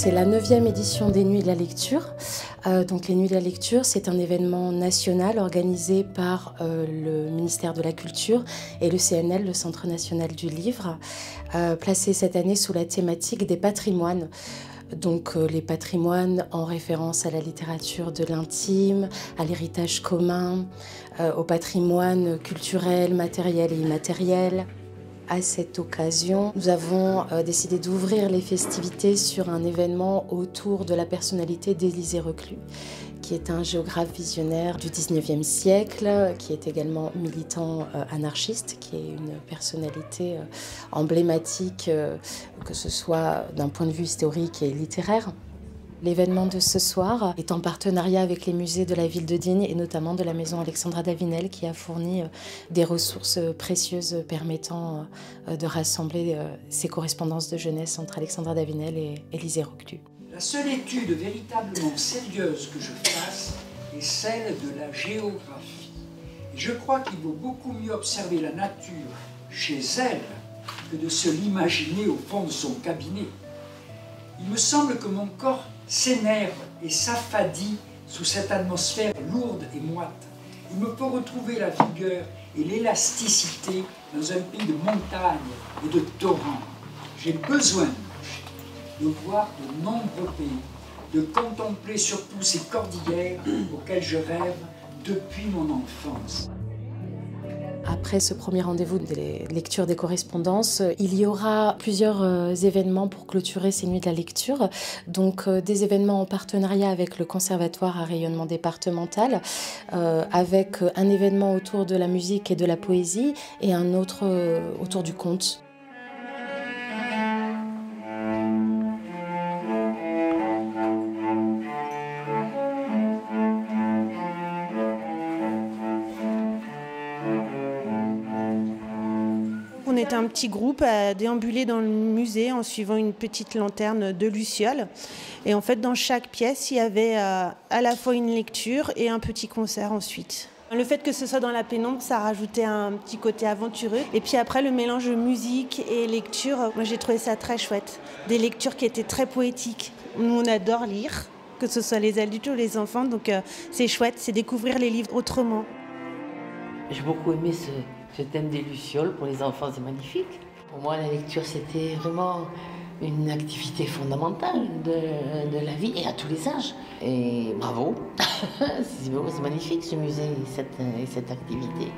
C'est la 9e édition des Nuits de la Lecture. Donc les Nuits de la Lecture, c'est un événement national organisé par le ministère de la Culture et le CNL, le Centre national du livre, placé cette année sous la thématique des patrimoines. Donc les patrimoines en référence à la littérature de l'intime, à l'héritage commun, au patrimoine culturel, matériel et immatériel. À cette occasion, nous avons décidé d'ouvrir les festivités sur un événement autour de la personnalité d'Élisée Reclus, qui est un géographe visionnaire du 19e siècle, qui est également militant anarchiste, qui est une personnalité emblématique, que ce soit d'un point de vue historique et littéraire. L'événement de ce soir est en partenariat avec les musées de la ville de Digne et notamment de la maison Alexandra Davinel qui a fourni des ressources précieuses permettant de rassembler ces correspondances de jeunesse entre Alexandra Davinel et Élisée Reclus. La seule étude véritablement sérieuse que je fasse est celle de la géographie. Et je crois qu'il vaut beaucoup mieux observer la nature chez elle que de se l'imaginer au fond de son cabinet. Il me semble que mon corps s'énerve et s'affadit sous cette atmosphère lourde et moite. Il me faut retrouver la vigueur et l'élasticité dans un pays de montagnes et de torrents. J'ai besoin de voir de nombreux pays, de contempler surtout ces cordillères auxquelles je rêve depuis mon enfance. Après ce premier rendez-vous des lectures des correspondances, il y aura plusieurs événements pour clôturer ces nuits de la lecture. Donc des événements en partenariat avec le Conservatoire à rayonnement départemental, avec un événement autour de la musique et de la poésie et un autre autour du conte. On était un petit groupe à déambuler dans le musée en suivant une petite lanterne de luciole. Et en fait, dans chaque pièce, il y avait à la fois une lecture et un petit concert ensuite. Le fait que ce soit dans la pénombre, ça rajoutait un petit côté aventureux. Et puis après, le mélange de musique et lecture, moi j'ai trouvé ça très chouette. Des lectures qui étaient très poétiques. Nous, on adore lire, que ce soit les adultes ou les enfants. Donc c'est chouette, c'est découvrir les livres autrement. J'ai beaucoup aimé ce thème des lucioles. Pour les enfants, c'est magnifique. Pour moi, la lecture, c'était vraiment une activité fondamentale de la vie et à tous les âges. Et bravo, c'est magnifique ce musée et cette activité.